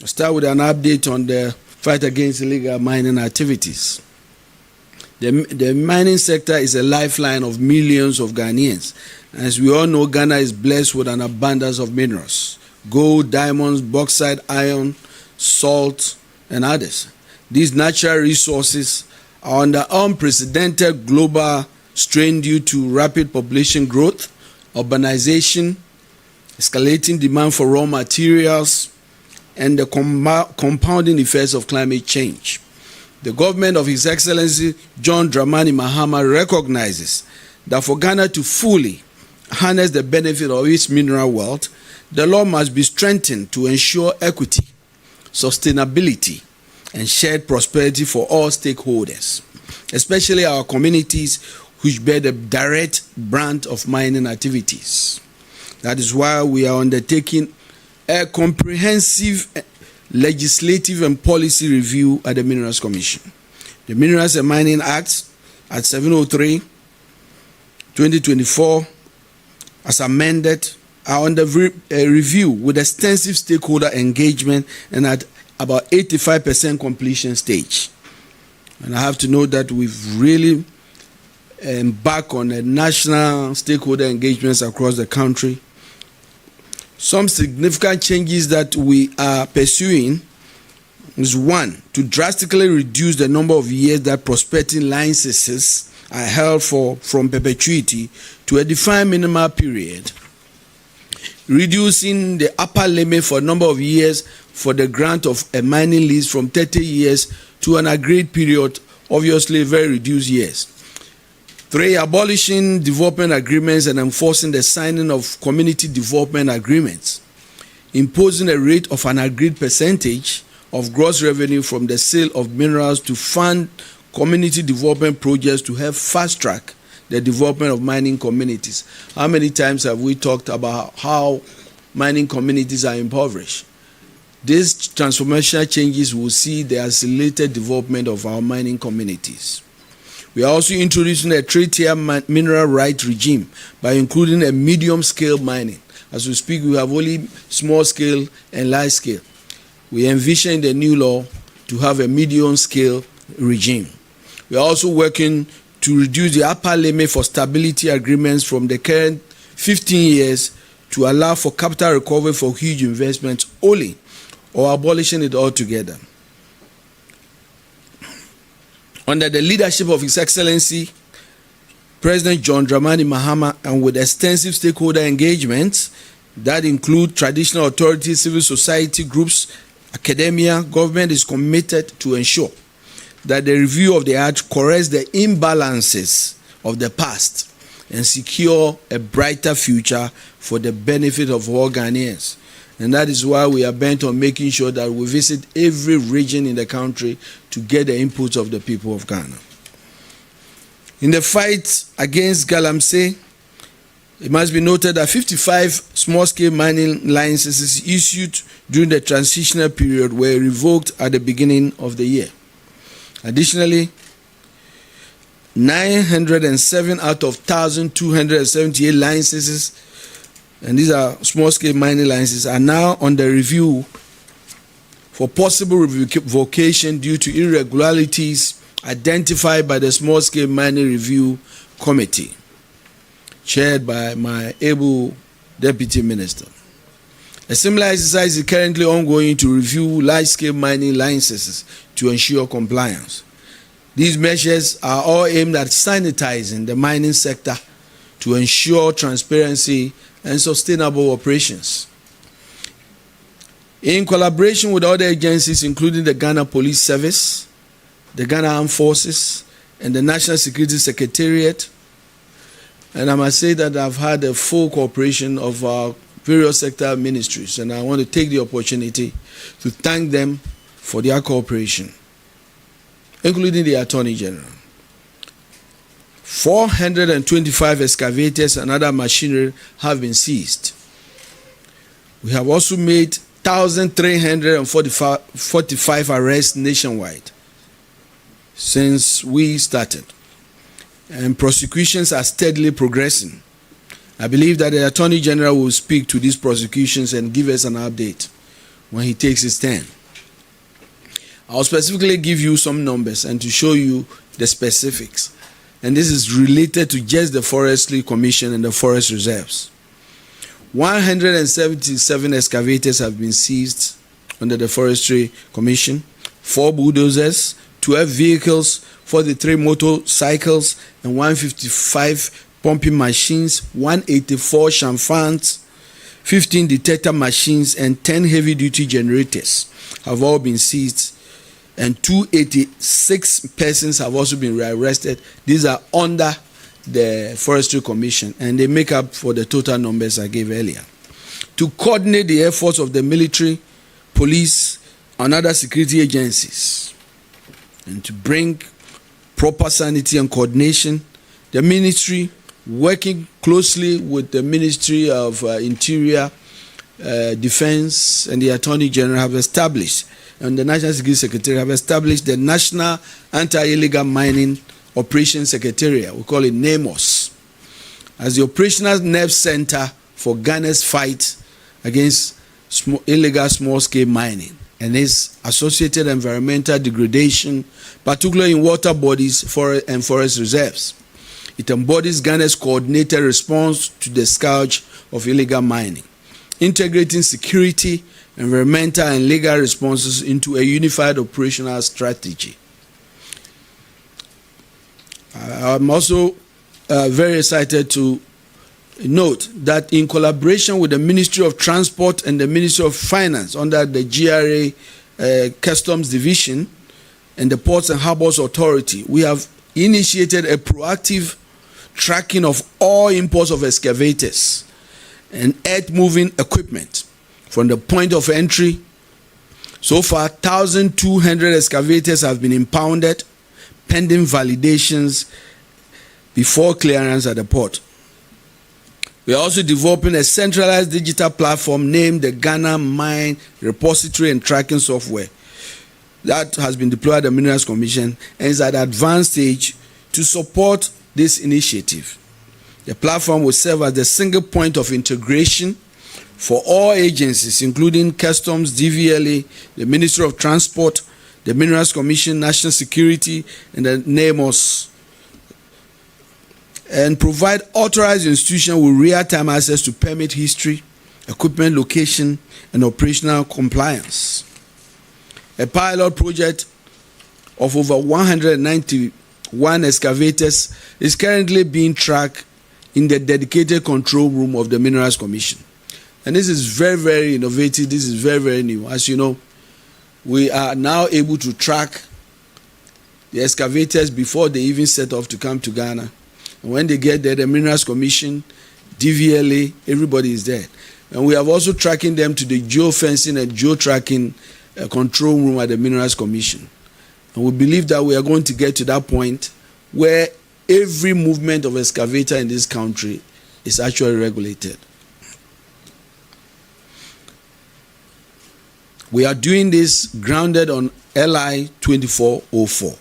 I'll start with an update on the fight against illegal mining activities. The mining sector is a lifeline of millions of Ghanaians. As we all know, Ghana is blessed with an abundance of minerals: gold, diamonds, bauxite, iron, salt, and others. These natural resources are under unprecedented global strain due to rapid population growth, urbanization, escalating demand for raw materials, and the compounding effects of climate change. The government of His Excellency John Dramani Mahama recognizes that for Ghana to fully harness the benefit of its mineral wealth, the law must be strengthened to ensure equity, sustainability, and shared prosperity for all stakeholders, especially our communities which bear the direct brunt of mining activities. That is why we are undertaking a comprehensive legislative and policy review at the Minerals Commission. The Minerals and Mining Act at 703/2024, as amended, are under review with extensive stakeholder engagement and at about 85% completion stage. And I have to note that we've really embarked on a national stakeholder engagements across the country. Some significant changes that we are pursuing is: one, to drastically reduce the number of years that prospecting licenses are held from perpetuity to a defined minimal period, reducing the upper limit for a number of years for the grant of a mining lease from 30 years to an agreed period, obviously very reduced years. 3, abolishing development agreements and enforcing the signing of community development agreements, imposing a rate of an agreed percentage of gross revenue from the sale of minerals to fund community development projects to help fast-track the development of mining communities. How many times have we talked about how mining communities are impoverished? These transformational changes will see the accelerated development of our mining communities. We are also introducing a three-tier mineral right regime by including a medium-scale mining. As we speak, we have only small-scale and large-scale. We envision the new law to have a medium-scale regime. We are also working to reduce the upper limit for stability agreements from the current 15 years to allow for capital recovery for huge investments only, or abolishing it altogether. Under the leadership of His Excellency President John Dramani Mahama, and with extensive stakeholder engagements that include traditional authorities, civil society groups, academia, government is committed to ensure that the review of the Act corrects the imbalances of the past and secure a brighter future for the benefit of all Ghanaians. And that is why we are bent on making sure that we visit every region in the country to get the inputs of the people of Ghana. In the fight against galamsey, it must be noted that 55 small-scale mining licenses issued during the transitional period were revoked at the beginning of the year. Additionally, 907 out of 1,278 licenses, and these are small-scale mining licenses, are now under review for possible revocation due to irregularities identified by the Small-Scale Mining Review Committee, chaired by my able Deputy Minister. A similar exercise is currently ongoing to review large-scale mining licenses to ensure compliance. These measures are all aimed at sanitizing the mining sector to ensure transparency and sustainable operations. In collaboration with other agencies, including the Ghana Police Service, the Ghana Armed Forces, and the National Security Secretariat, and I must say that I've had a full cooperation of our various sector ministries, and I want to take the opportunity to thank them for their cooperation, including the Attorney General. 425 excavators and other machinery have been seized. We have also made 1,345 arrests nationwide since we started, and prosecutions are steadily progressing. I believe that the Attorney General will speak to these prosecutions and give us an update when he takes his stand. I'll specifically give you some numbers and to show you the specifics. And this is related to just the Forestry Commission and the forest reserves. 177 excavators have been seized under the Forestry Commission, 4 bulldozers, 12 vehicles, 43 motorcycles, and 155 pumping machines, 184 chamfans, 15 detector machines, and 10 heavy-duty generators have all been seized, and 286 persons have also been arrested. These are under the Forestry Commission, and they make up for the total numbers I gave earlier. To coordinate the efforts of the military, police, and other security agencies, and to bring proper sanity and coordination, the ministry, working closely with the Ministry of Interior, Defense, and the Attorney General, have established, and the National Security Secretary have established the National Anti-Illegal Mining Operations Secretariat, we call it NAMOS, as the operational nerve center for Ghana's fight against illegal small-scale mining and its associated environmental degradation, particularly in water bodies and forest reserves. It embodies Ghana's coordinated response to the scourge of illegal mining, integrating security, environmental, and legal responses into a unified operational strategy. I'm also very excited to note that in collaboration with the Ministry of Transport and the Ministry of Finance under the GRA Customs Division and the Ports and Harbors Authority, we have initiated a proactive tracking of all imports of excavators and earth-moving equipment from the point of entry. So far, 1,200 excavators have been impounded, pending validations before clearance at the port. We are also developing a centralized digital platform named the Ghana Mine Repository and Tracking Software that has been deployed at the Minerals Commission and is at an advanced stage to support this initiative. The platform will serve as the single point of integration for all agencies, including Customs, DVLA, the Ministry of Transport, the Minerals Commission, National Security, and the NAMOS, and provide authorized institutions with real-time access to permit history, equipment location, and operational compliance. A pilot project of over 191 excavators is currently being tracked in the dedicated control room of the Minerals Commission. And this is very, very innovative. This is very, very new. As you know, we are now able to track the excavators before they even set off to come to Ghana. And when they get there, the Minerals Commission, DVLA, everybody is there. And we have also tracking them to the geofencing and geotracking control room at the Minerals Commission. And we believe that we are going to get to that point where every movement of excavator in this country is actually regulated. We are doing this grounded on LI 2404,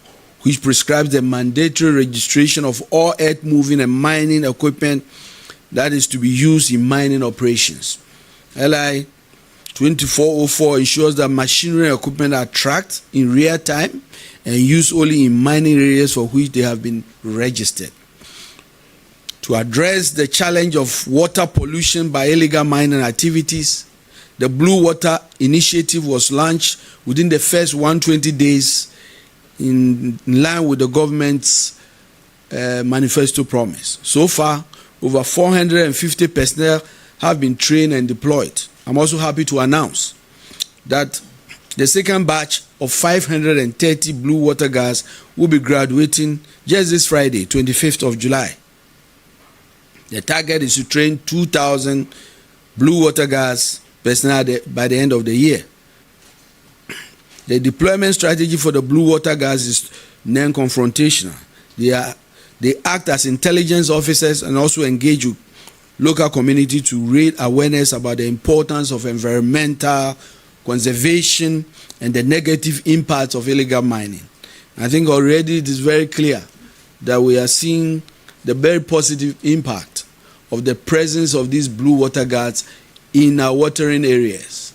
which prescribes the mandatory registration of all earth-moving and mining equipment that is to be used in mining operations. LI 2404 ensures that machinery and equipment are tracked in real time and used only in mining areas for which they have been registered. To address the challenge of water pollution by illegal mining activities, the Blue Water Initiative was launched within the first 120 days in line with the government's manifesto promise. So far, over 450 personnel have been trained and deployed. I'm also happy to announce that the second batch of 530 blue water guards will be graduating just this Friday, 25th of July. The target is to train 2,000 blue water guards personnel by the end of the year. The deployment strategy for the blue water guards is non-confrontational. They act as intelligence officers and also engage with local community to raise awareness about the importance of environmental conservation and the negative impacts of illegal mining. I think already it is very clear that we are seeing the very positive impact of the presence of these blue water guards in our watering areas.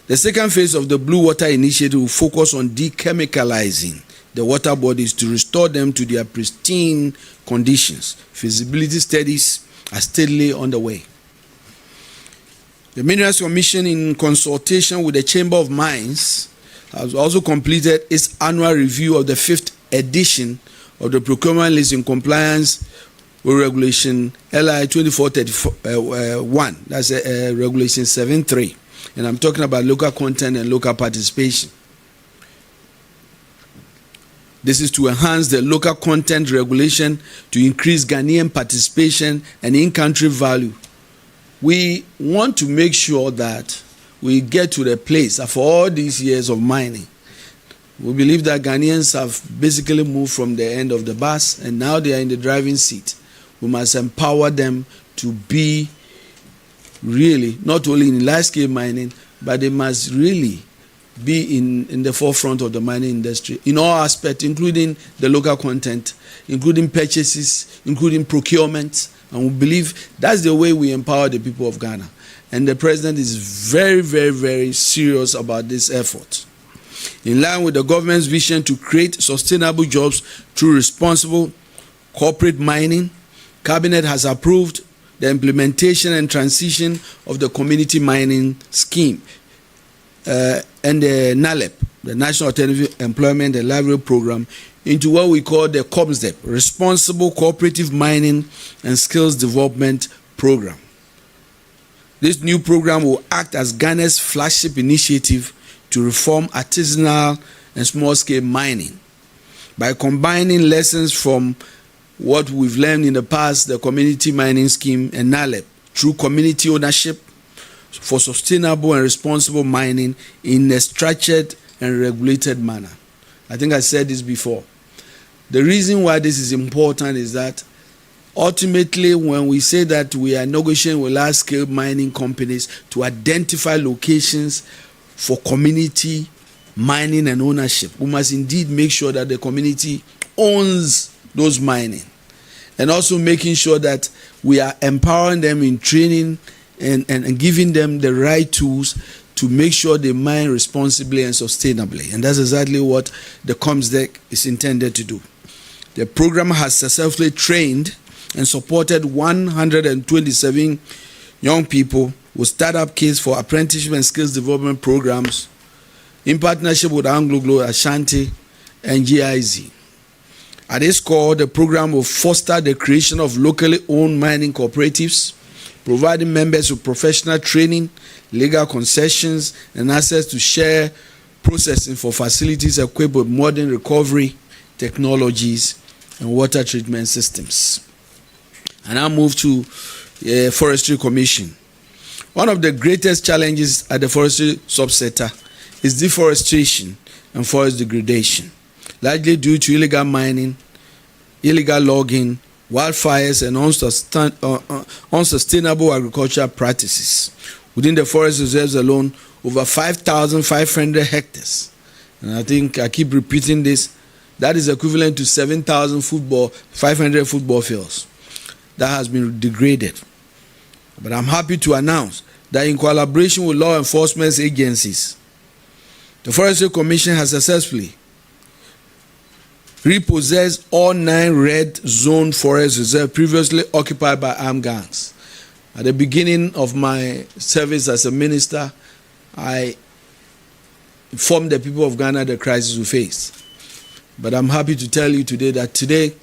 The second phase of the Blue Water Initiative will focus on dechemicalizing the water bodies to restore them to their pristine conditions. Feasibility studies are steadily underway. The Minerals Commission, in consultation with the Chamber of Mines, has also completed its annual review of the 5th edition of the procurement list in compliance with Regulation LI 2431. That's Regulation 7.3. And I'm talking about local content and local participation. This is to enhance the local content regulation to increase Ghanaian participation and in-country value. We want to make sure that we get to the place after all these years of mining. We believe that Ghanaians have basically moved from the end of the bus and now they are in the driving seat. We must empower them to be really not only in large-scale mining, but they must really be in the forefront of the mining industry in all aspects, including the local content, including purchases, including procurement. And we believe that's the way we empower the people of Ghana. And the president is very, very, very serious about this effort. In line with the government's vision to create sustainable jobs through responsible corporate mining, Cabinet has approved the implementation and transition of the community mining scheme and the NALEP, the National Alternative Employment and Livelihood Program, into what we call the COPSDEP, Responsible Cooperative Mining and Skills Development Program. This new program will act as Ghana's flagship initiative to reform artisanal and small-scale mining by combining lessons from what we've learned in the past, the community mining scheme and NALEP, through community ownership for sustainable and responsible mining in a structured and regulated manner. I think I said this before. The reason why this is important is that ultimately, when we say that we are negotiating with large-scale mining companies to identify locations for community mining and ownership, we must indeed make sure that the community owns those mining, and also making sure that we are empowering them in training and giving them the right tools to make sure they mine responsibly and sustainably. And that's exactly what the COMSDEC is intended to do. The program has successfully trained and supported 127 young people with startup kits for apprenticeship and skills development programs in partnership with Anglo, Ashanti, and GIZ. At its core, the program will foster the creation of locally owned mining cooperatives, providing members with professional training, legal concessions, and access to share processing for facilities equipped with modern recovery technologies and water treatment systems. And I move to the Forestry Commission. One of the greatest challenges at the forestry subsector is deforestation and forest degradation, largely due to illegal mining, illegal logging, wildfires, and unsustainable agricultural practices. Within the forest reserves alone, over 5,500 hectares. And I think I keep repeating this. That is equivalent to 7,500 football fields. That has been degraded. But I'm happy to announce that in collaboration with law enforcement agencies, the Forestry Commission has successfully repossessed all 9 red zone forest reserves previously occupied by armed gangs. At the beginning of my service as a minister, I informed the people of Ghana the crisis we face. But I'm happy to tell you today that today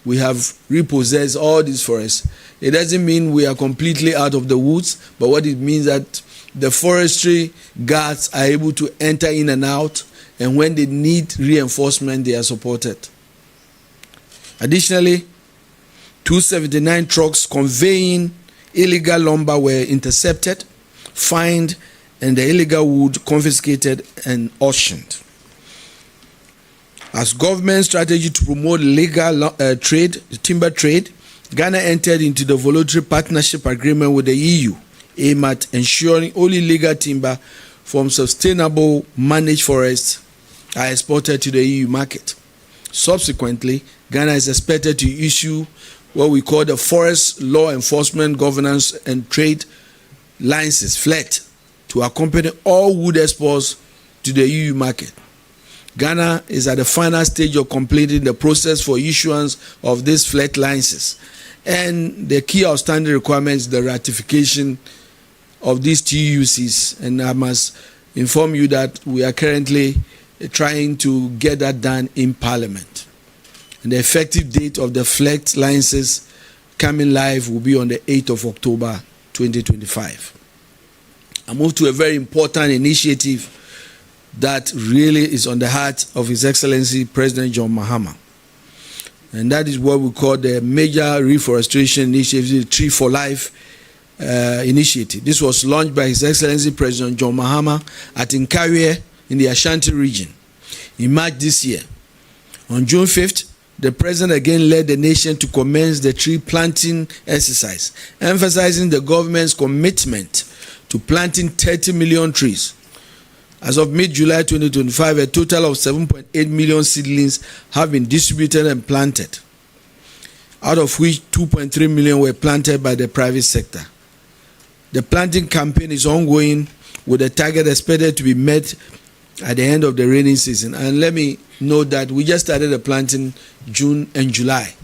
we have repossessed all these forests. It doesn't mean we are completely out of the woods, but what it means that the forestry guards are able to enter in and out, and when they need reinforcement, they are supported. Additionally, 279 trucks conveying illegal lumber were intercepted, fined, and the illegal wood confiscated and auctioned. As government strategy to promote legal timber trade, Ghana entered into the voluntary partnership agreement with the EU, aimed at ensuring only legal timber from sustainable managed forests are exported to the EU market. Subsequently, Ghana is expected to issue what we call the Forest Law Enforcement Governance and Trade License, FLET, to accompany all wood exports to the EU market. Ghana is at the final stage of completing the process for issuance of these FLEGT licenses, and the key outstanding requirements, the ratification of these TUCs, and I must inform you that we are currently trying to get that done in Parliament. And the effective date of the FLEGT licenses coming live will be on the 8th of October 2025. I move to a very important initiative that really is on the heart of His Excellency President John Mahama. And that is what we call the Major Reforestation Initiative, Tree for Life initiative. This was launched by His Excellency President John Mahama at Nkawie in the Ashanti region in March this year. On June 5th, the President again led the nation to commence the tree planting exercise, emphasizing the government's commitment to planting 30 million trees. As of mid-July 2025, a total of 7.8 million seedlings have been distributed and planted, out of which 2.3 million were planted by the private sector. The planting campaign is ongoing, with a target expected to be met at the end of the rainy season. And let me note that we just started the planting June and July,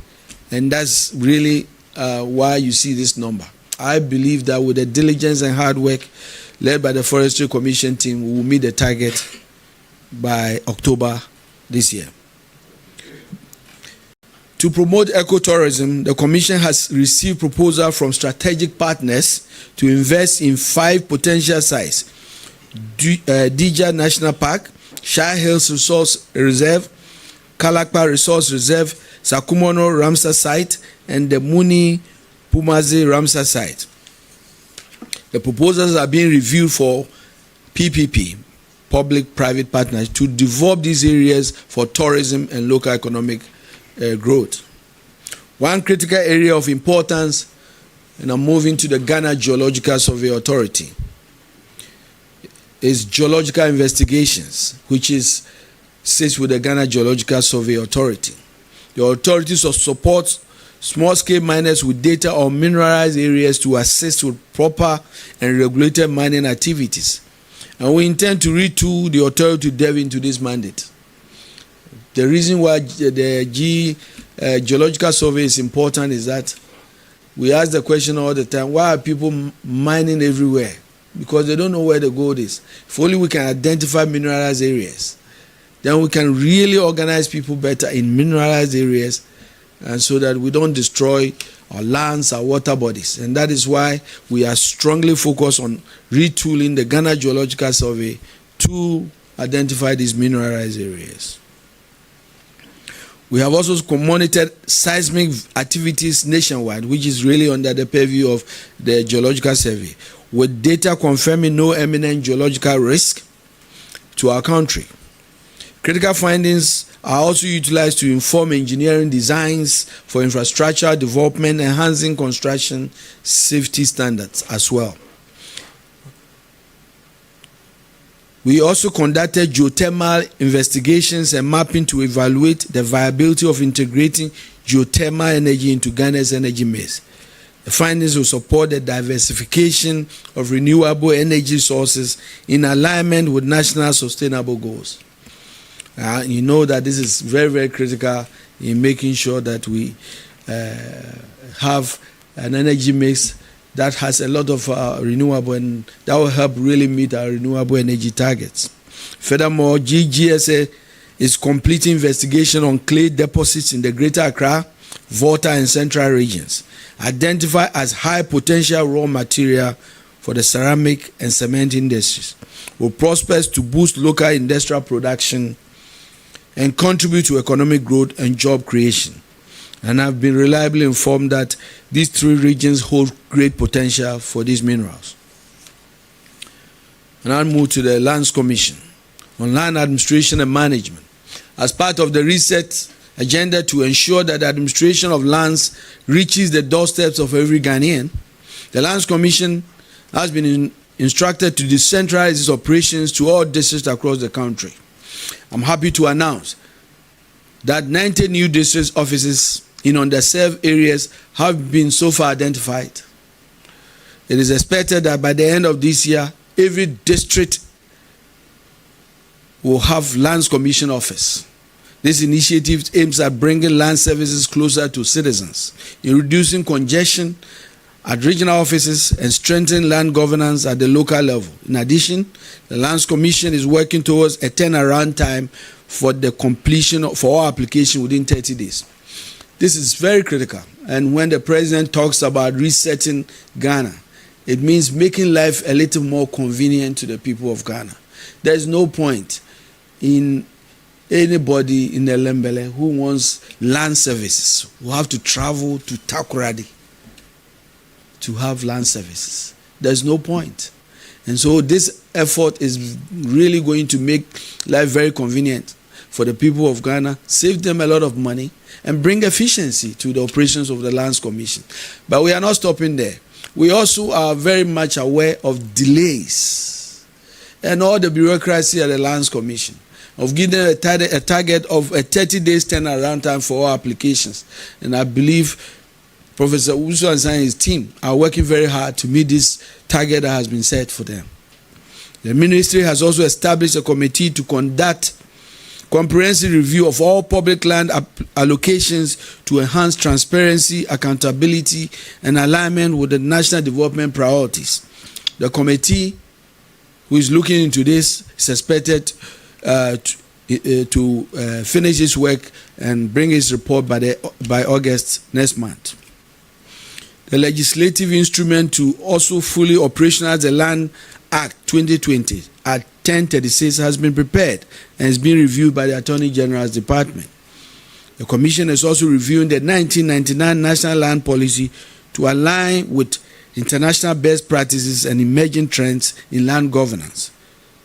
and that's really why you see this number. I believe that with the diligence and hard work led by the Forestry Commission team, we will meet the target by October this year. To promote ecotourism, the Commission has received proposals from strategic partners to invest in 5 potential sites: Dija National Park, Shire Hills Resource Reserve, Kalakpa Resource Reserve, Sakumono Ramsar Site, and the Muni Pumazi Ramsar Site. The proposals are being reviewed for PPP, public-private partners, to develop these areas for tourism and local economic growth. One critical area of importance, and I'm moving to the Ghana Geological Survey Authority, is geological investigations, which sits with the Ghana Geological Survey Authority. The authority supports small-scale miners with data on mineralized areas to assist with proper and regulated mining activities. And we intend to retool the authority to delve into this mandate. The reason why the Geological Survey is important is that we ask the question all the time, why are people mining everywhere? Because they don't know where the gold is. If only we can identify mineralized areas, then we can really organize people better in mineralized areas, and so that we don't destroy our lands, our water bodies. And that is why we are strongly focused on retooling the Ghana Geological Survey to identify these mineralized areas. We have also monitored seismic activities nationwide, which is really under the purview of the Geological Survey, with data confirming no imminent geological risk to our country. Critical findings are also utilized to inform engineering designs for infrastructure development, enhancing construction safety standards as well. We also conducted geothermal investigations and mapping to evaluate the viability of integrating geothermal energy into Ghana's energy mix. The findings will support the diversification of renewable energy sources in alignment with national sustainable goals. You know that this is very, very critical in making sure that we have an energy mix that has a lot of renewable, and that will help really meet our renewable energy targets. Furthermore, GGSA is completing investigation on clay deposits in the Greater Accra, Volta, and Central regions, identified as high potential raw material for the ceramic and cement industries, with prospects to boost local industrial production and contribute to economic growth and job creation. And I've been reliably informed that these 3 regions hold great potential for these minerals. And I'll move to the Lands Commission on Land Administration and Management. As part of the reset agenda to ensure that the administration of lands reaches the doorsteps of every Ghanaian, the Lands Commission has been instructed to decentralize its operations to all districts across the country. I'm happy to announce that 90 new district offices in underserved areas have been so far identified. It is expected that by the end of this year, every district will have Lands Commission office. This initiative aims at bringing land services closer to citizens, in reducing congestion at regional offices and strengthening land governance at the local level. In addition, the Lands Commission is working towards a turnaround time for the completion of all applications within 30 days. This is very critical. And when the president talks about resetting Ghana, it means making life a little more convenient to the people of Ghana. There is no point in anybody in the Lembele who wants land services who have to travel to Takoradi to have land services. There's no point. And so this effort is really going to make life very convenient for the people of Ghana, save them a lot of money, and bring efficiency to the operations of the Lands Commission. But we are not stopping there. We also are very much aware of delays and all the bureaucracy at the Lands Commission, of giving a target of a 30 days turnaround time for all applications. And I believe Professor Usu and his team are working very hard to meet this target that has been set for them. The ministry has also established a committee to conduct comprehensive review of all public land allocations to enhance transparency, accountability, and alignment with the national development priorities. The committee, who is looking into this, is expected to finish its work and bring its report by August next month. The legislative instrument to also fully operationalize the Land Act 2020 at 1036 has been prepared and is being reviewed by the Attorney General's Department. The Commission is also reviewing the 1999 National Land Policy to align with international best practices and emerging trends in land governance.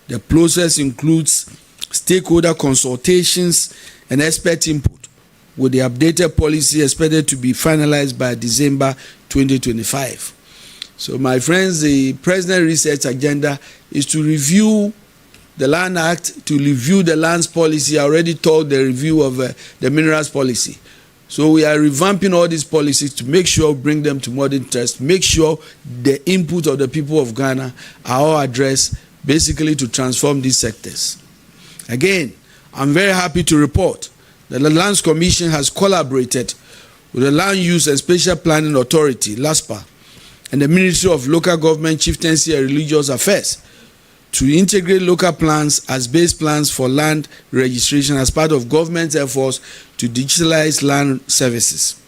The process includes stakeholder consultations and expert input, with the updated policy expected to be finalized by December 2025. So, my friends, the President Research agenda is to review the Land Act, to review the lands policy. I already told the review of the minerals policy. So we are revamping all these policies to make sure we bring them to modern test, make sure the input of the people of Ghana are all addressed, basically to transform these sectors. Again, I'm very happy to report that the Lands Commission has collaborated with the Land Use and Spatial Planning Authority, LASPA, and the Ministry of Local Government, Chieftaincy and Religious Affairs to integrate local plans as base plans for land registration as part of government's efforts to digitalize land services.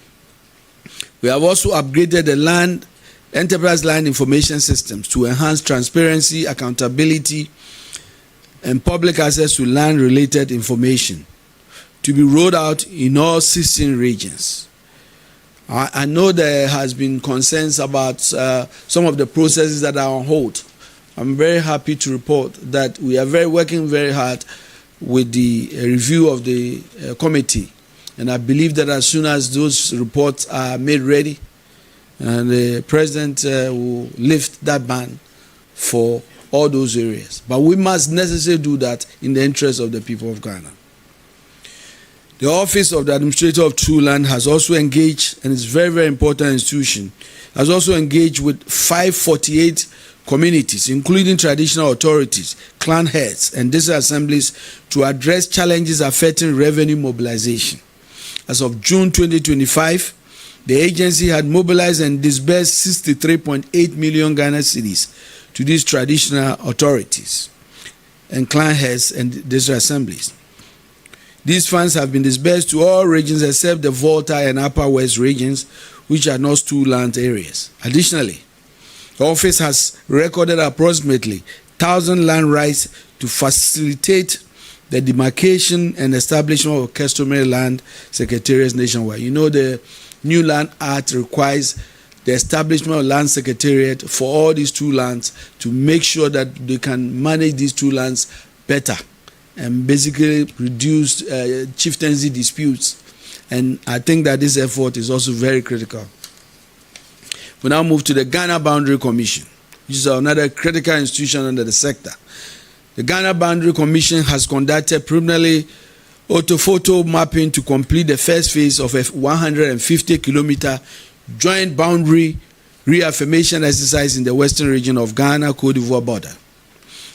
We have also upgraded the enterprise land information systems to enhance transparency, accountability, and public access to land-related information to be rolled out in all 16 regions. I know there has been concerns about some of the processes that are on hold. I'm very happy to report that we are working very hard with the review of the committee, and I believe that as soon as those reports are made ready, and the President will lift that ban for all those areas. But we must necessarily do that in the interest of the people of Ghana. The Office of the Administrator of True Land has also engaged, and it's a very, very important institution, has also engaged with 548 communities, including traditional authorities, clan heads, and district assemblies to address challenges affecting revenue mobilization. As of June 2025, the agency had mobilized and disbursed 63.8 million Ghana cedis to these traditional authorities and clan heads and district assemblies. These funds have been disbursed to all regions except the Volta and Upper West regions, which are not stool land areas. Additionally, the office has recorded approximately 1,000 land rights to facilitate the demarcation and establishment of customary land secretariats nationwide. You know, the new Land Act requires the establishment of land secretariat for all these two lands to make sure that they can manage these two lands better and basically reduce chieftaincy disputes. And I think that this effort is also very critical. We now move to the Ghana Boundary Commission, which is another critical institution under the sector. The Ghana Boundary Commission has conducted preliminary orthophoto mapping to complete the first phase of a 150-kilometer joint boundary reaffirmation exercise in the western region of Ghana-Côte d'Ivoire border.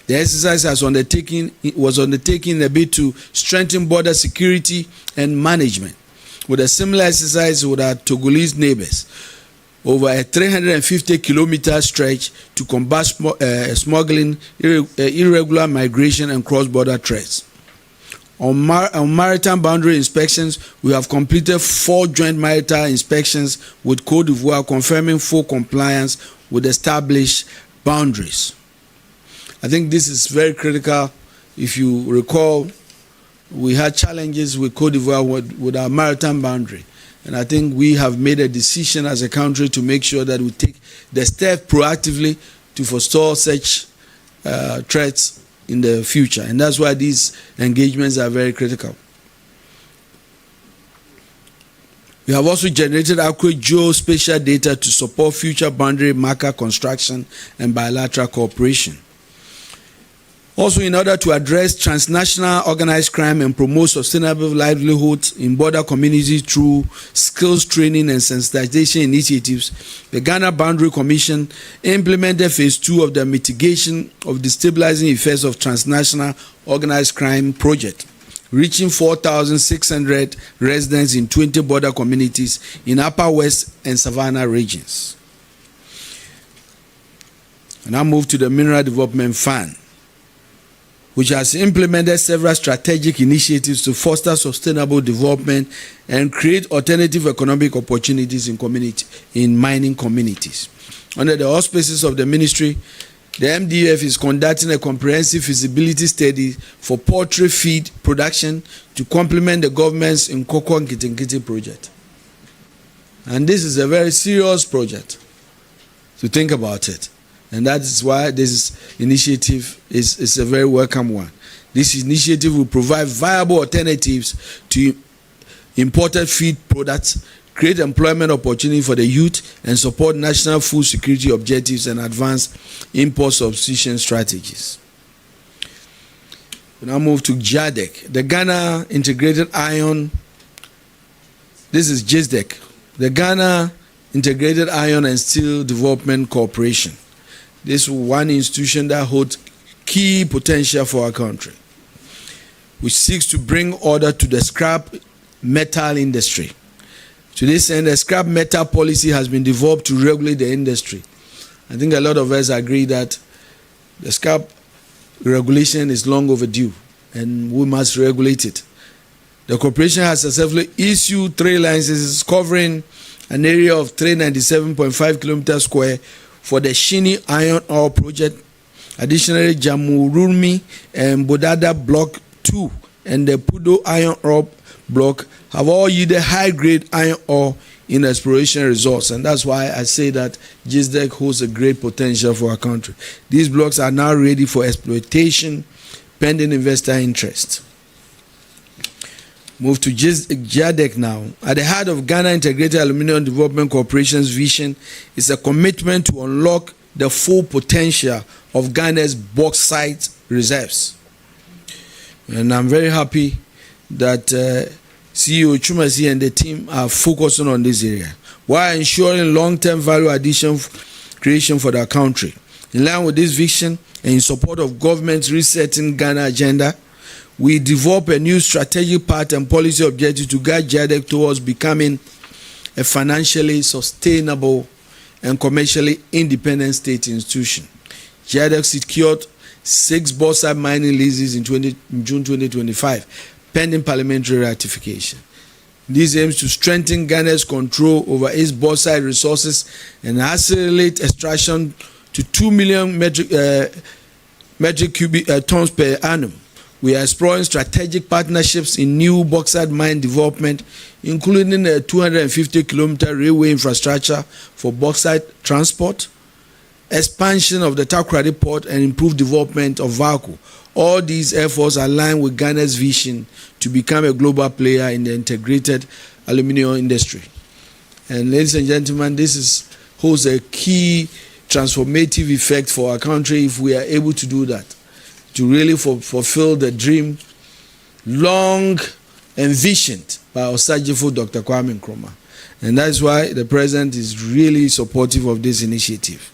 The exercise was undertaken in a bid to strengthen border security and management, with a similar exercise with our Togolese neighbors over a 350-kilometer stretch to combat smuggling, irregular migration, and cross-border threats. On maritime boundary inspections, we have completed 4 joint maritime inspections with Côte d'Ivoire, confirming full compliance with established boundaries. I think this is very critical. If you recall, we had challenges with Côte d'Ivoire with our maritime boundary. And I think we have made a decision as a country to make sure that we take the step proactively to forestall such threats in the future. And that's why these engagements are very critical. We have also generated accurate geospatial data to support future boundary marker construction and bilateral cooperation. Also, in order to address transnational organized crime and promote sustainable livelihoods in border communities through skills training and sensitization initiatives, the Ghana Boundary Commission implemented phase 2 of the mitigation of destabilizing effects of transnational organized crime project, reaching 4,600 residents in 20 border communities in Upper West and Savannah regions. And I move to the Mineral Development Fund, which has implemented several strategic initiatives to foster sustainable development and create alternative economic opportunities in mining communities. Under the auspices of the ministry, the MDF is conducting a comprehensive feasibility study for poultry feed production to complement the government's Nkoko and Kitinkiti project. And this is a very serious project, to think about it. And that is why this initiative is a very welcome one. This initiative will provide viable alternatives to imported feed products, create employment opportunity for the youth, and support national food security objectives and advance import substitution strategies. We now move to GIADEC, the Ghana Integrated Iron. This is GISDEC, the Ghana Integrated Iron and Steel Development Corporation. This is one institution that holds key potential for our country, which seeks to bring order to the scrap metal industry. To this end, a scrap metal policy has been developed to regulate the industry. I think a lot of us agree that the scrap regulation is long overdue and we must regulate it. The corporation has successfully issued 3 licenses covering an area of 397.5 kilometers square for the Shini Iron Ore Project. Additionally, Jamurumi and Bodada Block 2 and the Pudo Iron Ore Block have all yielded high-grade iron ore in exploration resource, and that's why I say that GISDEC holds a great potential for our country. These blocks are now ready for exploitation, pending investor interest. Move to GIADEC now. At the heart of Ghana Integrated Aluminium Development Corporation's vision is a commitment to unlock the full potential of Ghana's bauxite reserves. And I'm very happy that CEO Chumasi and the team are focusing on this area while ensuring long-term value addition creation for the country. In line with this vision and in support of government's resetting Ghana agenda, we develop a new strategic path and policy objective to guide GIADEC towards becoming a financially sustainable and commercially independent state institution. GIADEC secured 6 bauxite mining leases in June 2025, pending parliamentary ratification. This aims to strengthen Ghana's control over its bauxite resources and accelerate extraction to 2 million metric cubic tons per annum. We are exploring strategic partnerships in new bauxite mine development, including a 250-kilometer railway infrastructure for bauxite transport, expansion of the Takoradi port, and improved development of Vaco. All these efforts align with Ghana's vision to become a global player in the integrated aluminium industry. And ladies and gentlemen, this holds a key transformative effect for our country if we are able to do that, to really fulfill the dream long envisioned by our Osajifo Dr. Kwame Nkrumah. And that's why the president is really supportive of this initiative.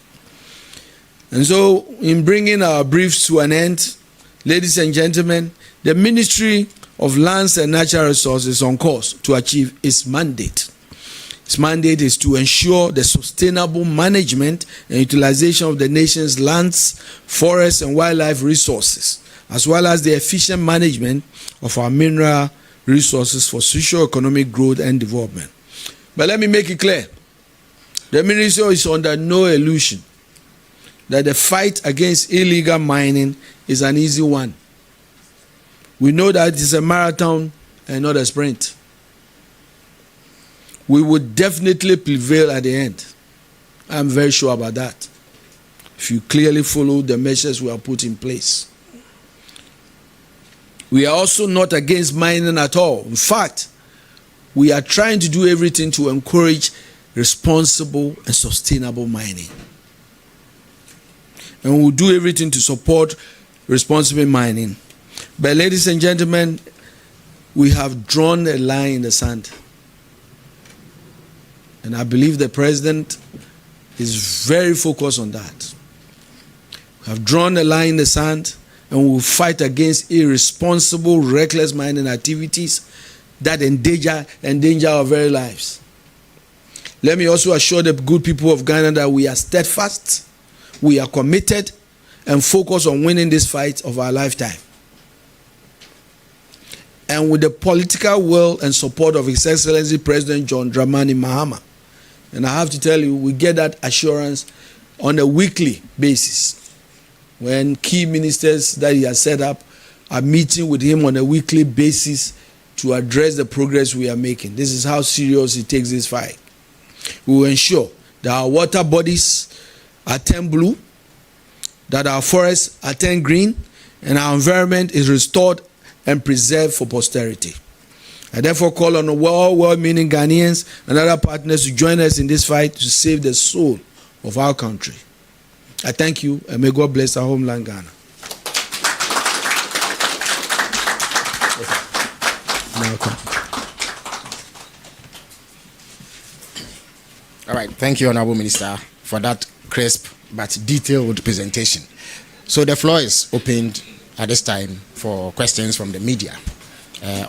And so, in bringing our briefs to an end, ladies and gentlemen, the Ministry of Lands and Natural Resources is on course to achieve its mandate. Its mandate is to ensure the sustainable management and utilization of the nation's lands, forests, and wildlife resources, as well as the efficient management of our mineral resources for socio-economic growth and development. But let me make it clear, the Ministry is under no illusion that the fight against illegal mining is an easy one. We know that it is a marathon and not a sprint. We would definitely prevail at the end. I'm very sure about that, if you clearly follow the measures we have put in place. We are also not against mining at all. In fact, we are trying to do everything to encourage responsible and sustainable mining. And we'll do everything to support responsible mining. But ladies and gentlemen, we have drawn a line in the sand. And I believe the president is very focused on that. We have drawn a line in the sand, and we will fight against irresponsible, reckless mining activities that endanger our very lives. Let me also assure the good people of Ghana that we are steadfast, we are committed, and focused on winning this fight of our lifetime. And with the political will and support of His Excellency President John Dramani Mahama, and I have to tell you, we get that assurance on a weekly basis. When key ministers that he has set up are meeting with him on a weekly basis to address the progress we are making. This is how serious he takes this fight. We will ensure that our water bodies are turned blue, that our forests are turned green, and our environment is restored and preserved for posterity. I therefore call on all well-meaning Ghanaians and other partners to join us in this fight to save the soul of our country. I thank you, and may God bless our homeland, Ghana. Welcome. All right, thank you, Honorable Minister, for that crisp but detailed presentation. So the floor is opened at this time for questions from the media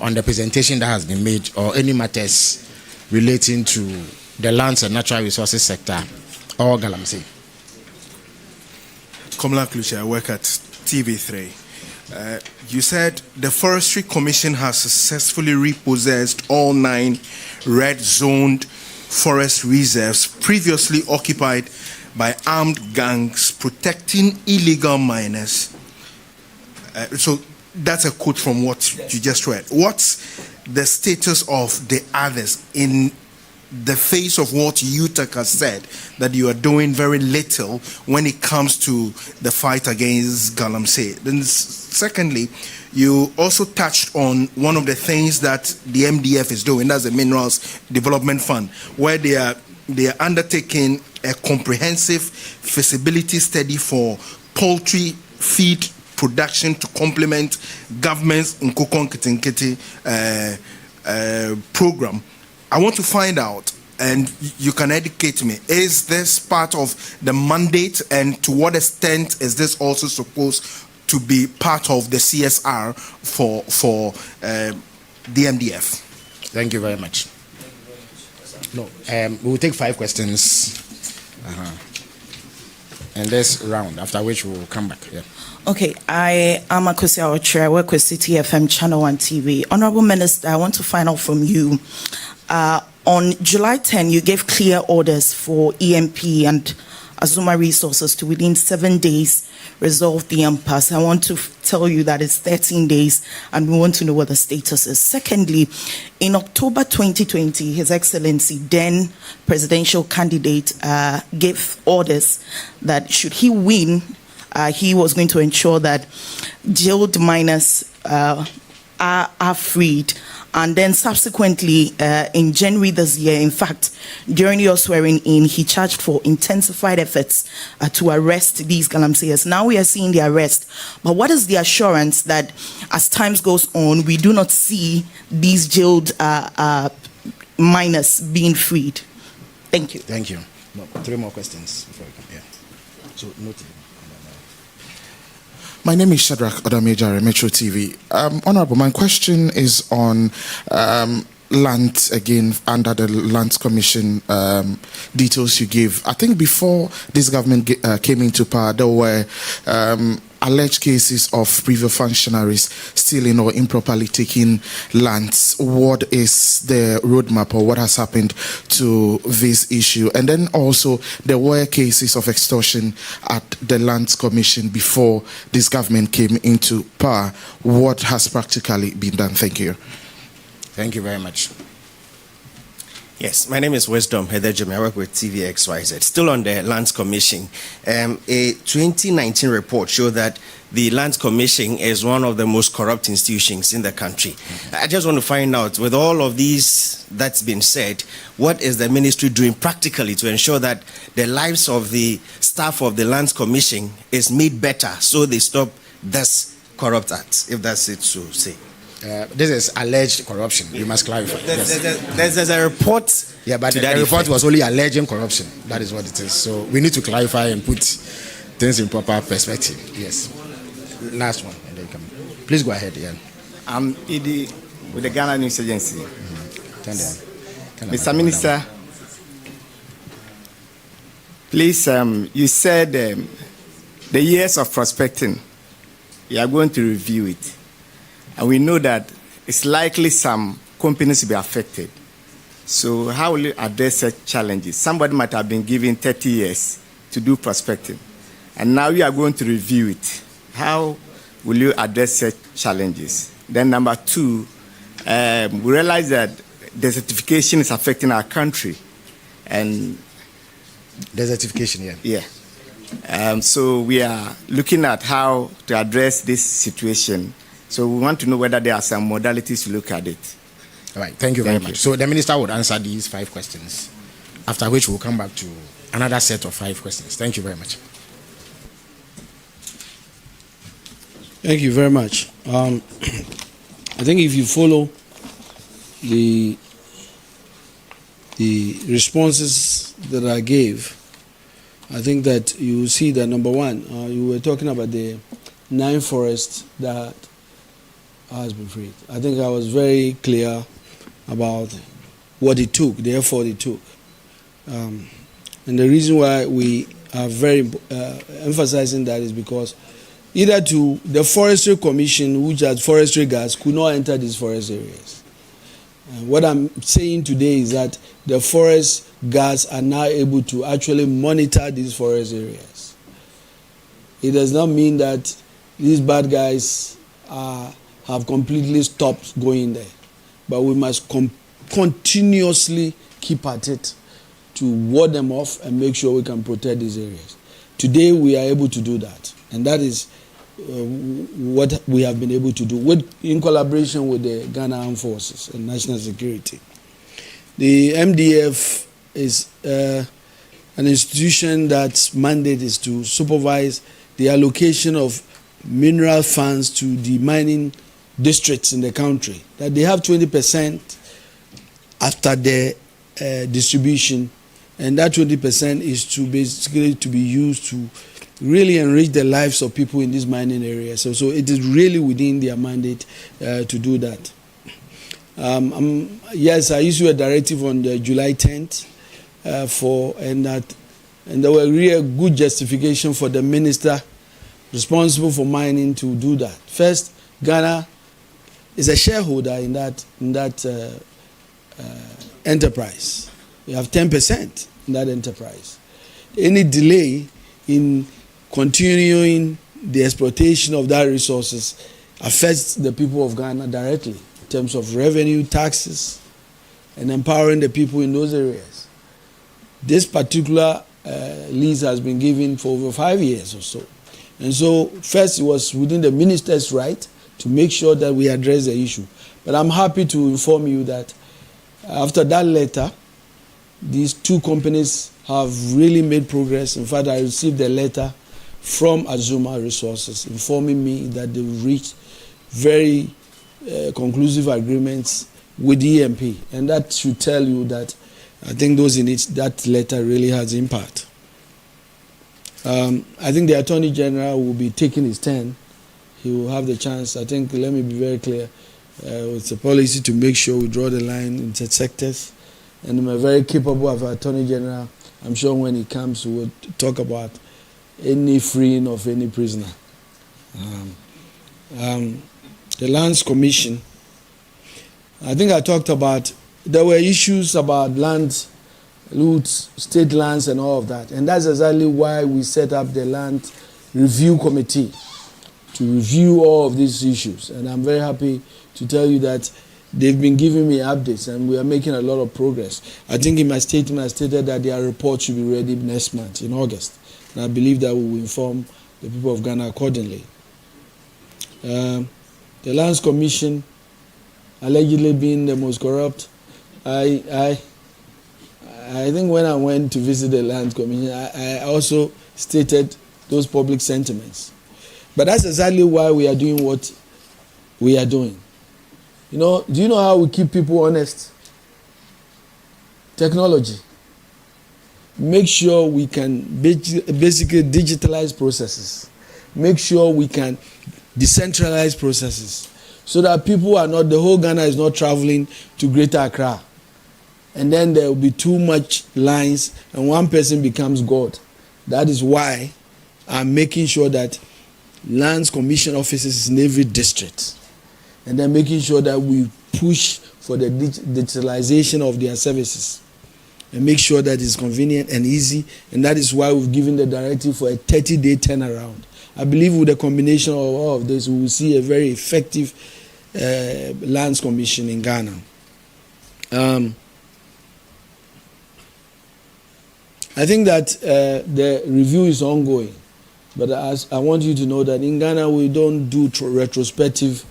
on the presentation that has been made, or any matters relating to the lands and natural resources sector or Galamsey. Komla Klucha, I work at TV3. You said the Forestry Commission has successfully repossessed all 9 red-zoned forest reserves previously occupied by armed gangs protecting illegal miners. So that's a quote from what you just read. What's the status of the others in the face of what UTAC has said, that you are doing very little when it comes to the fight against Galamsey? Then secondly, you also touched on one of the things that the MDF is doing, that's the Minerals Development Fund, where they are undertaking a comprehensive feasibility study for poultry feed production to complement government's Nkokon Kitinkiti program. I want to find out, and you can educate me, is this part of the mandate, and to what extent is this also supposed to be part of the CSR for the MDF? Thank you very much. No, we will take 5 questions. And this round, after which we will come back. Yeah. Okay, I am Akosi Awotre. I work with City FM Channel 1 TV. Honorable Minister, I want to find out from you. On July 10, you gave clear orders for EMP and Azuma Resources to within 7 days resolve the impasse. I want to tell you that it's 13 days and we want to know what the status is. Secondly, in October 2020, His Excellency, then presidential candidate, gave orders that should he win, he was going to ensure that jailed miners are freed. And then subsequently, in January this year, in fact, during your swearing in, he charged for intensified efforts to arrest these Galamseyers. Now we are seeing the arrest. But what is the assurance that as time goes on, we do not see these jailed miners being freed? Thank you. Thank you. No, 3 more questions before we come here. So, note. My name is Shadrach Odamejare, Metro TV. Honorable, my question is on land, again, under the Lands Commission details you give. I think before this government came into power, there were alleged cases of previous functionaries stealing or improperly taking lands. What is the roadmap, or what has happened to this issue? And then also there were cases of extortion at the Lands Commission before this government came into power. What has practically been done? Thank you. Thank you very much. Yes, my name is Wisdom Hedejemi. I work with TVXYZ. Still on the Lands Commission. A 2019 report showed that the Lands Commission is one of the most corrupt institutions in the country. I just want to find out, with all of these that's been said, what is the ministry doing practically to ensure that the lives of the staff of the Lands Commission is made better so they stop this corrupt act, if that's it to say? This is alleged corruption. You must clarify. There's a report. Yeah, but the report was only alleging corruption. That is what it is. So we need to clarify and put things in proper perspective. Yes. Last one, and then come. Please go ahead, Ian. I'm ED with the Ghana News Agency. Mr. Minister, please, you said the years of prospecting, you are going to review it. And we know that it's likely some companies will be affected. So how will you address such challenges? Somebody might have been given 30 years to do prospecting, and now you are going to review it. How will you address such challenges? Then number two, we realize that desertification is affecting our country. And desertification, yeah. Yeah. So we are looking at how to address this situation. So we want to know whether there are some modalities to look at it. All right, thank you very much. So the minister would answer these 5 questions, after which we'll come back to another set of 5 questions. Thank you very much. Thank you very much. I think if you follow the responses that I gave, I think that you will see that, number one, you were talking about the 9 forests that has been freed. I think I was very clear about what it took, the effort it took. And the reason why we are very emphasizing that is because either to the Forestry Commission, which has forestry guards, could not enter these forest areas. What I'm saying today is that the forest guards are now able to actually monitor these forest areas. It does not mean that these bad guys have completely stopped going there, but we must continuously keep at it to ward them off and make sure we can protect these areas. Today we are able to do that, and that is what we have been able to do in collaboration with the Ghana Armed Forces and National Security. The MDF is an institution that's mandate is to supervise the allocation of mineral funds to the mining districts in the country. That they have 20% after the distribution, and that 20% is to basically to be used to really enrich the lives of people in these mining areas. So it is really within their mandate to do that. Yes, I issued a directive on the July 10th and there were really good justification for the minister responsible for mining to do that. First, Ghana is a shareholder in that enterprise. We have 10% in that enterprise. Any delay in continuing the exploitation of that resources affects the people of Ghana directly in terms of revenue, taxes, and empowering the people in those areas. This particular lease has been given for over 5 years or so. And so first it was within the minister's right to make sure that we address the issue. But I'm happy to inform you that after that letter, these 2 companies have really made progress. In fact, I received a letter from Azuma Resources informing me that they've reached very conclusive agreements with EMP. And that should tell you that I think those in it, that letter really has impact. I think the Attorney General will be taking his turn he will have the chance. I think, let me be very clear, it's a policy to make sure we draw the line into sectors. And I'm a very capable of Attorney General. I'm sure when he comes, we will talk about any freeing of any prisoner. The Lands Commission, I think I talked about, there were issues about land, loots, state lands and all of that. And that's exactly why we set up the Land Review Committee to review all of these issues. And I'm very happy to tell you that they've been giving me updates and we are making a lot of progress. I think in my statement I stated that their report should be ready next month in August. And I believe that we will inform the people of Ghana accordingly. The Lands Commission allegedly being the most corrupt. I think when I went to visit the Lands Commission, I also stated those public sentiments. But that's exactly why we are doing what we are doing. You know, do you know how we keep people honest? Technology. Make sure we can basically digitalize processes. Make sure we can decentralize processes so that people are not, the whole Ghana is not traveling to Greater Accra. And then there will be too much lines and one person becomes God. That is why I'm making sure that Lands Commission offices in every district. And then making sure that we push for the digitalization of their services and make sure that it's convenient and easy. And that is why we've given the directive for a 30-day turnaround. I believe with the combination of all of this, we will see a very effective Lands Commission in Ghana. I think that the review is ongoing. But as I want you to know that in Ghana, we don't do retrospective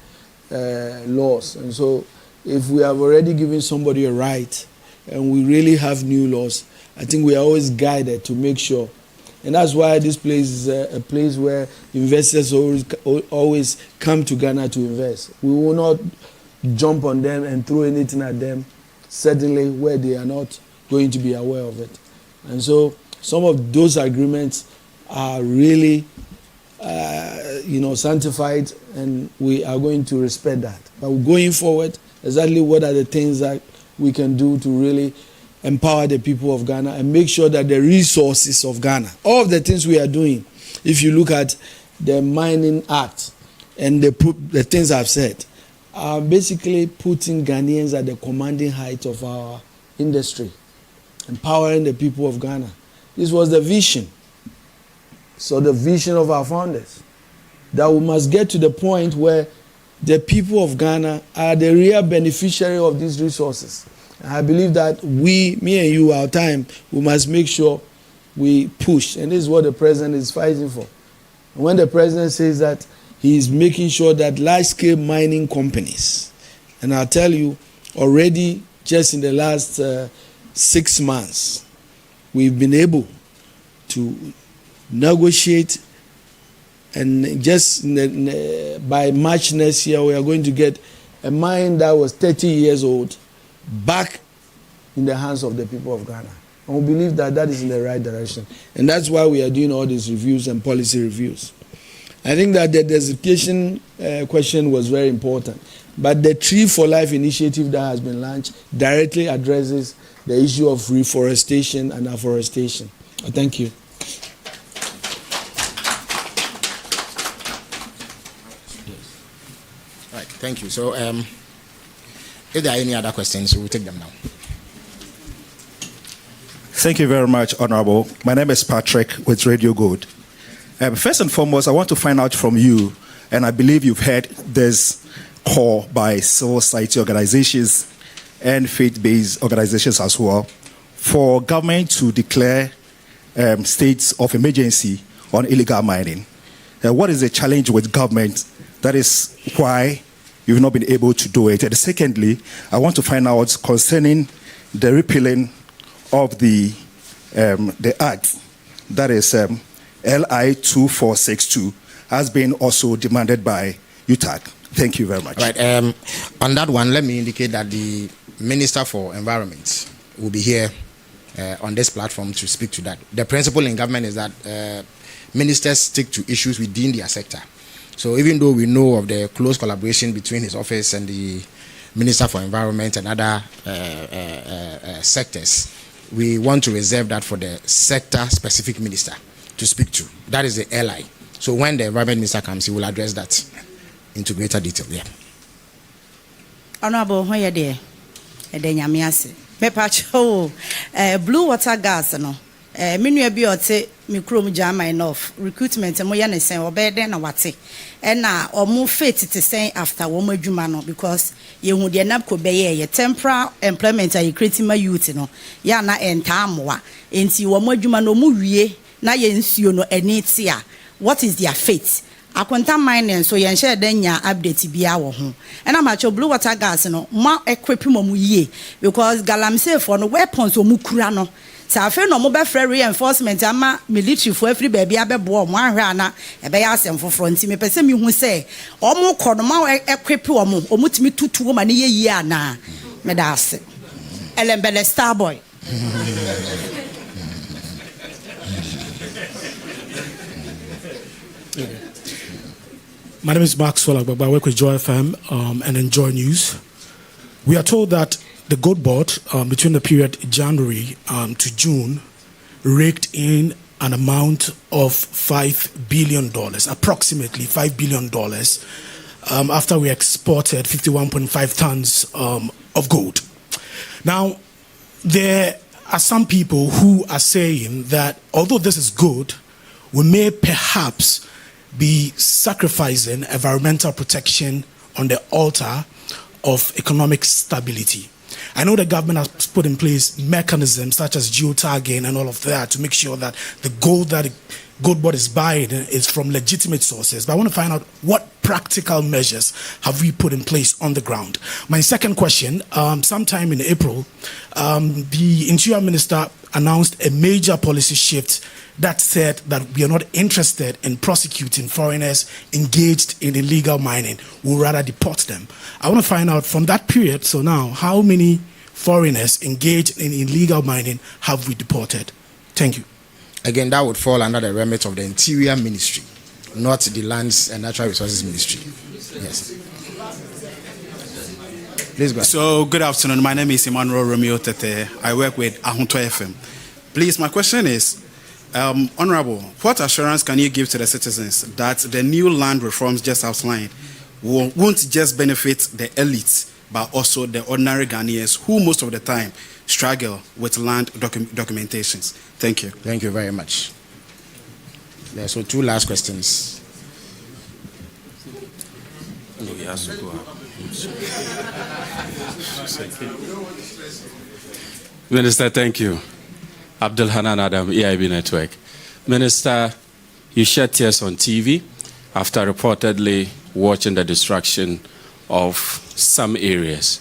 laws. And so if we have already given somebody a right and we really have new laws, I think we are always guided to make sure. And that's why this place is a place where investors always come to Ghana to invest. We will not jump on them and throw anything at them, certainly where they are not going to be aware of it. And so some of those agreements are really sanctified, and we are going to respect that. But going forward, exactly what are the things that we can do to really empower the people of Ghana and make sure that the resources of Ghana, all of the things we are doing, if you look at the Mining Act and the things I've said, are basically putting Ghanaians at the commanding height of our industry, empowering the people of Ghana. This was the vision. So the vision of our founders, that we must get to the point where the people of Ghana are the real beneficiary of these resources. And I believe that me and you, our time, we must make sure we push. And this is what the president is fighting for. And when the president says that he is making sure that large-scale mining companies, and I'll tell you, already just in the last 6 months, we've been able to negotiate, and just by March next year we are going to get a mine that was 30 years old back in the hands of the people of Ghana. And we believe that that is in the right direction. And that's why we are doing all these reviews and policy reviews. I think that the desiccation question was very important. But the Tree for Life initiative that has been launched directly addresses the issue of reforestation and afforestation. Thank you. Right, thank you. So, if there are any other questions, we will take them now. Thank you very much, Honorable. My name is Patrick with Radio Gold. First and foremost, I want to find out from you, and I believe you've heard this call by civil society organizations and faith-based organizations as well, for government to declare states of emergency on illegal mining. What is the challenge with government? That is why you've not been able to do it. And secondly, I want to find out concerning the repealing of the act, that is LI 2462, has been also demanded by UTAG. Thank you very much. Right. On that one, let me indicate that the Minister for Environment will be here on this platform to speak to that. The principle in government is that ministers stick to issues within their sector. So even though we know of the close collaboration between his office and the Minister for Environment and other sectors, we want to reserve that for the sector-specific minister to speak to. That is the ally. So when the Environment Minister comes, he will address that into greater detail. Yeah. Honorable, where you there? Edenyamiase. Me pacho blue water gas no. Menu ebi ote mi krom jama enough recruitment mo ya ne sen obede na wate na omo fit te sen after wo mo adwuma no because ye hu de napko beye ye temporary employment are creating my youth no ya na entamoa enti wo mo adwuma no mo wie na ye nsuo no eni ti a what is their fate akwanta mine so ye nhye da nya update bia wo ho na macho blue water gas no ma equip mo yie because galamsey for no weapons o mu kura no Safe no mo be free reinforcement ama military for every baby abebo mo ahwe ana e be ya asem foforo nti me pese mi hu se o mo kɔ no ma equip o mo timi tutu o ma ne yeyi ana me da ase elembele star boy. My name is Maxwell Agbagba. I work with Joy FM and Enjoy News. We are told that the gold board, between the period January to June, raked in an amount of $5 billion, approximately $5 billion, after we exported 51.5 tons of gold. Now, there are some people who are saying that although this is good, we may perhaps be sacrificing environmental protection on the altar of economic stability. I know the government has put in place mechanisms such as geotagging and all of that to make sure that the gold that the gold board is buying is from legitimate sources. But I want to find out what practical measures have we put in place on the ground. My second question, sometime in April, the Interior Minister announced a major policy shift that said that we are not interested in prosecuting foreigners engaged in illegal mining. We'll rather deport them. I want to find out from that period, so now, how many foreigners engaged in illegal mining have we deported? Thank you. Again, that would fall under the remit of the Interior Ministry, not the Lands and Natural Resources Ministry. Yes. Please go ahead. So, good afternoon. My name is Emmanuel Romeo Tete. I work with Ahunto FM. Please, my question is, Honorable, what assurance can you give to the citizens that the new land reforms just outlined won't just benefit the elites, but also the ordinary Ghanaians who most of the time struggle with land documentations? Thank you. Thank you very much. So 2 last questions. No, he has to go up. Minister, thank you. Abdul Hanan Adam, EIB Network. Minister, you shed tears on TV after reportedly watching the destruction of some areas.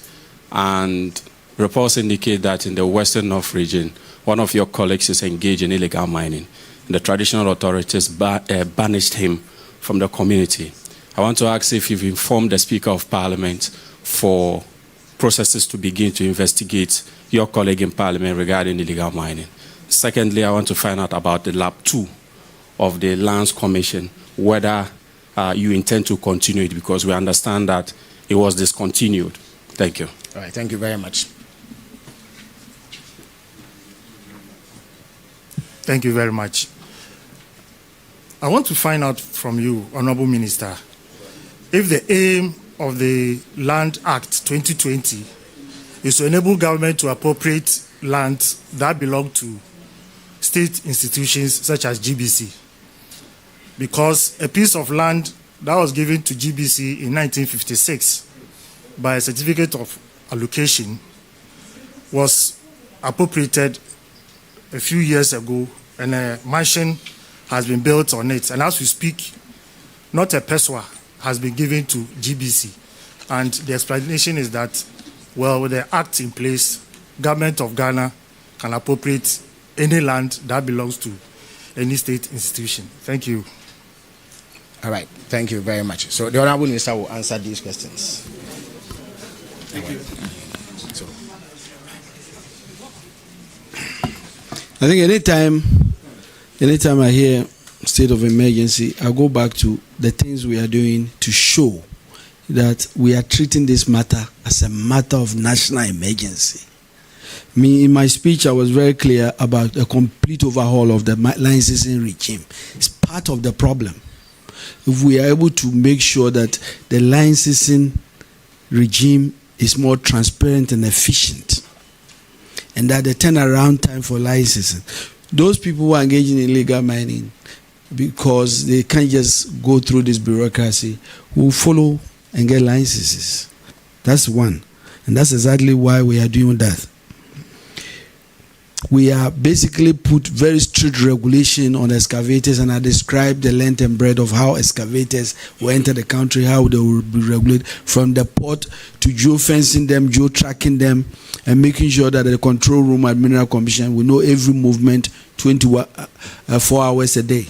And reports indicate that in the Western North region, one of your colleagues is engaged in illegal mining. The traditional authorities banished him from the community. I want to ask if you've informed the Speaker of Parliament for processes to begin to investigate your colleague in Parliament regarding illegal mining. Secondly, I want to find out about the Lab 2 of the Lands Commission, whether you intend to continue it, because we understand that it was discontinued. Thank you. All right, thank you very much. Thank you very much. I want to find out from you, Honorable Minister, if the aim of the Land Act 2020 is to enable government to appropriate land that belong to state institutions such as GBC. Because a piece of land that was given to GBC in 1956 by a certificate of allocation was appropriated a few years ago, and a mansion has been built on it. And as we speak, not a PESWA has been given to GBC. And the explanation is that, well, with the act in place, government of Ghana can appropriate any land that belongs to any state institution. Thank you. All right, thank you very much. So the Honorable Minister will answer these questions. Thank you. So. I think anytime I hear state of emergency, I go back to the things we are doing to show that we are treating this matter as a matter of national emergency. In my speech, I was very clear about a complete overhaul of the licensing regime. It's part of the problem. If we are able to make sure that the licensing regime is more transparent and efficient, and that the turnaround time for licensing, those people who are engaging in illegal mining, because they can't just go through this bureaucracy, will follow and get licenses. That's one. And that's exactly why we are doing that. We are basically put very strict regulation on excavators, and I described the length and breadth of how excavators will enter the country, how they will be regulated from the port to geofencing them, geo-tracking them, and making sure that the control room at Mineral Commission will know every movement 24 hours a day.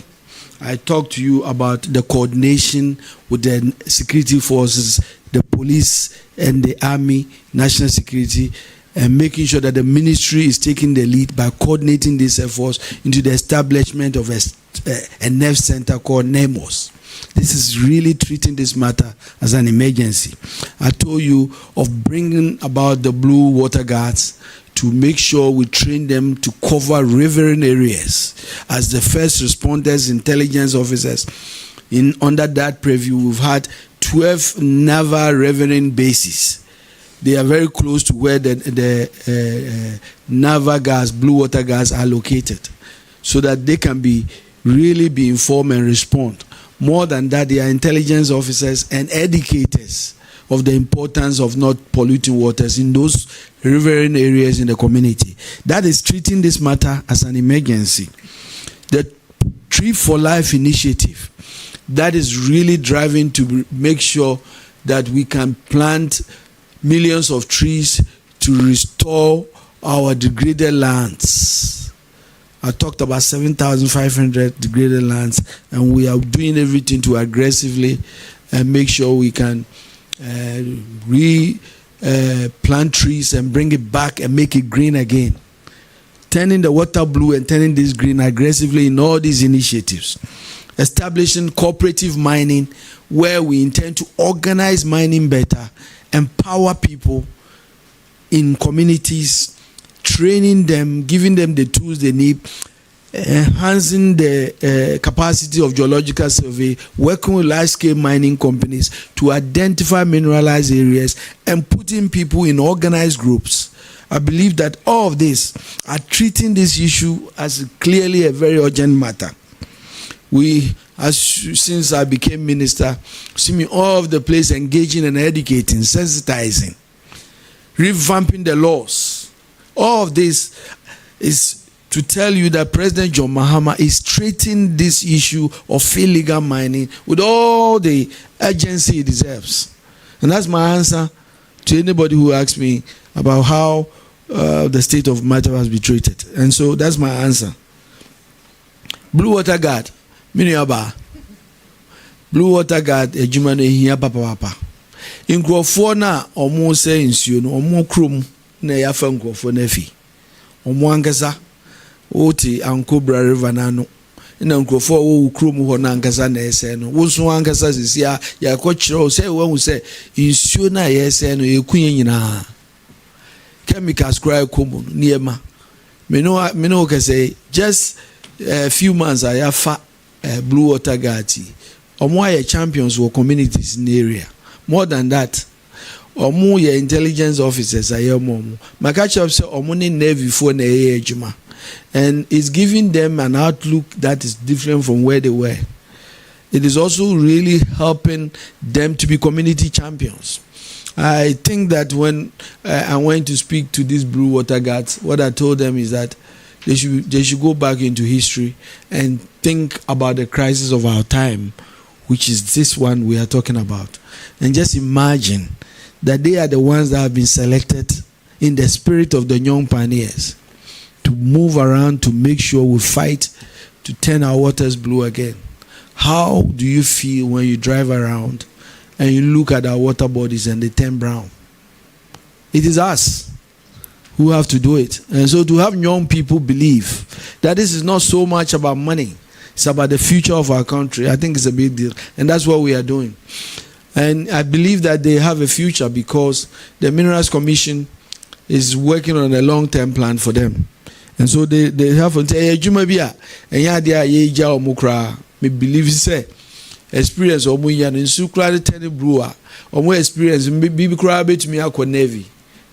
I talked to you about the coordination with the security forces, the police and the army, national security, and making sure that the ministry is taking the lead by coordinating these efforts into the establishment of a nerve center called NEMOS. This is really treating this matter as an emergency. I told you of bringing about the blue water guards to make sure we train them to cover riverine areas as the first responders, intelligence officers. Under that preview, we've had 12 naval riverine bases. They are very close to where the naval gas, blue water gas are located, so that they can really be informed and respond. More than that, they are intelligence officers and educators of the importance of not polluting waters in those riverine areas in the community. That is treating this matter as an emergency. The Tree for Life initiative, that is really driving to make sure that we can plant millions of trees to restore our degraded lands. I talked about 7,500 degraded lands, and we are doing everything to aggressively make sure we can plant trees and bring it back and make it green again. Turning the water blue and turning this green aggressively in all these initiatives. Establishing cooperative mining, where we intend to organize mining better, empower people in communities, training them, giving them the tools they need, enhancing the capacity of geological survey, working with large-scale mining companies to identify mineralized areas, and putting people in organized groups. I believe that all of this are treating this issue as clearly a very urgent matter. Since I became minister, see me all over the place engaging and educating, sensitizing, revamping the laws. All of this is to tell you that President John Mahama is treating this issue of illegal mining with all the urgency it deserves. And that's my answer to anybody who asks me about how the state of matter has been treated. And so that's my answer. Blue Water Guard. Blue Water Guard ejuma na ehia papa. Nkrofo na omo se nsuo no omo krom na yafa nkrofo na afi. Omo ankasa oti Ankobra River na no. Na nkrofo wo krom ho na ankasa na ese no. Wo so ankasa sisia ya ko kire se wo se nsuo na yese no ekunye nyina. Chemicals cry komo niema. Me no can say just a few months I have Blue Water Guards. Omo are champions for communities in the area. More than that, omo ye intelligence officers are omo. Makacha say omo ne navy for na ejuma, and it's giving them an outlook that is different from where they were. It is also really helping them to be community champions. I think that when I went to speak to these Blue Water Guards, what I told them is that they should go back into history and think about the crisis of our time, which is this one we are talking about. And just imagine that they are the ones that have been selected in the spirit of the young pioneers to move around to make sure we fight to turn our waters blue again. How do you feel when you drive around and you look at our water bodies and they turn brown? It is us who have to do it. And so to have young people believe that this is not so much about money, It's about the future of our country. I think it's a big deal. And that's what we are doing. And I believe that they have a future because the Minerals Commission is working on a long-term plan for them. And so they have to say, me believe say experience omunya no nsu kra ten brewer omo experience bibi kra betumi akọ navy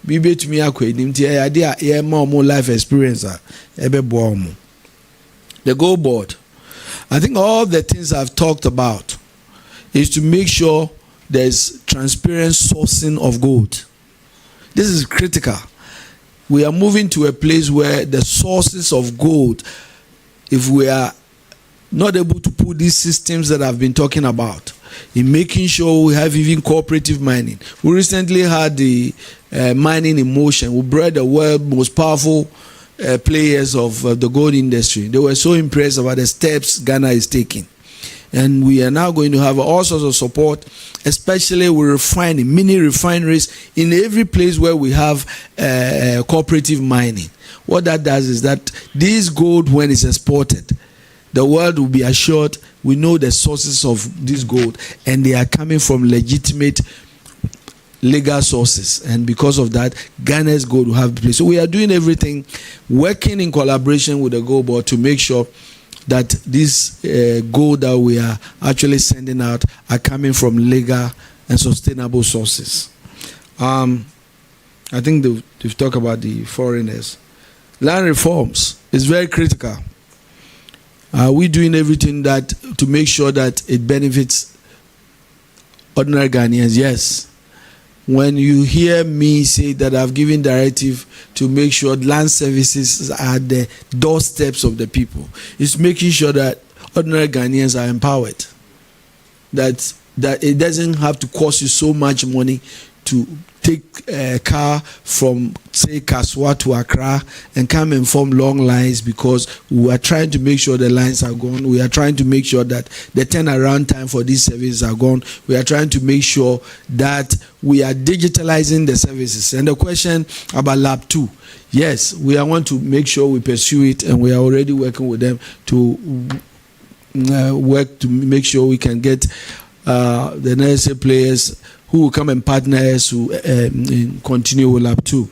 bibi betumi akọ enim ti ade a ye ma omo life experience a ebe bo omo. The gold board, I think all the things I've talked about is to make sure there's transparent sourcing of gold. This is critical. We are moving to a place where the sources of gold, if we are not able to put these systems that I've been talking about in making sure we have even cooperative mining. We recently had the mining in motion. We brought the world's most powerful players of the gold industry. They were so impressed about the steps Ghana is taking. And we are now going to have all sorts of support, especially with refining, mini refineries in every place where we have cooperative mining. What that does is that this gold, when it's exported, the world will be assured we know the sources of this gold and they are coming from legitimate legal sources. And because of that, Ghana's gold will have a place. So we are doing everything, working in collaboration with the gold board to make sure that this gold that we are actually sending out are coming from legal and sustainable sources. I think they've talked about the foreigners. Land reforms is very critical. We're doing everything that to make sure that it benefits ordinary Ghanaians. Yes. When you hear me say that I've given directive to make sure land services are at the doorsteps of the people, it's making sure that ordinary Ghanaians are empowered. That it doesn't have to cost you so much money to take a car from, say, Kaswa to Accra and come and form long lines, because we are trying to make sure the lines are gone. We are trying to make sure that the turnaround time for these services are gone. We are trying to make sure that we are digitalizing the services. And the question about Lab 2, yes, we want to make sure we pursue it, and we are already working with them to work to make sure we can get the necessary players who will come and partner us to continue with Lab 2.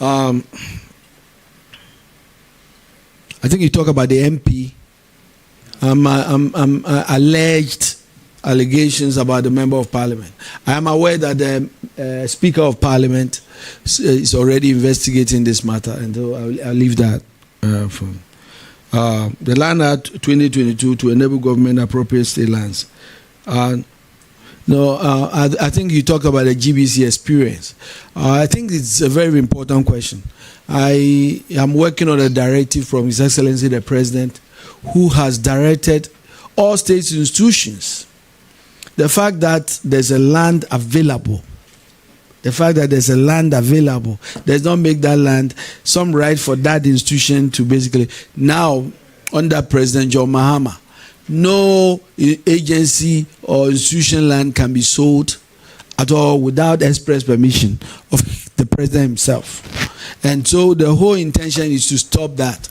I think you talk about the MP. Alleged allegations about the Member of Parliament. I am aware that the Speaker of Parliament is already investigating this matter, and I'll leave that from the Land Act 2022 to enable government appropriate state lands. I think you talked about the GBC experience. I think it's a very important question. I am working on a directive from His Excellency the President, who has directed all state institutions. The fact that there's a land available, does not make that land some right for that institution to basically, now under President John Mahama, no agency or institution land can be sold at all without express permission of the president himself. And so the whole intention is to stop that.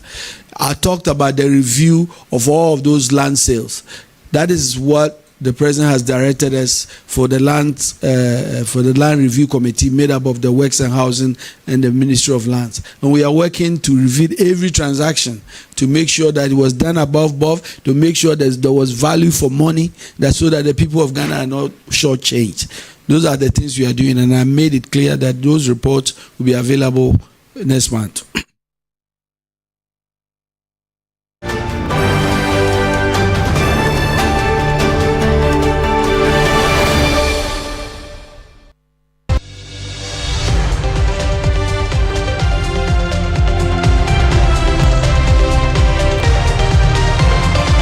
I talked about the review of all of those land sales. That is what the president has directed us for the land review committee made up of the Works and Housing and the Ministry of Lands. And we are working to review every transaction to make sure that it was done above board, to make sure that there was value for money, that so that the people of Ghana are not shortchanged. Those are the things we are doing, and I made it clear that those reports will be available next month.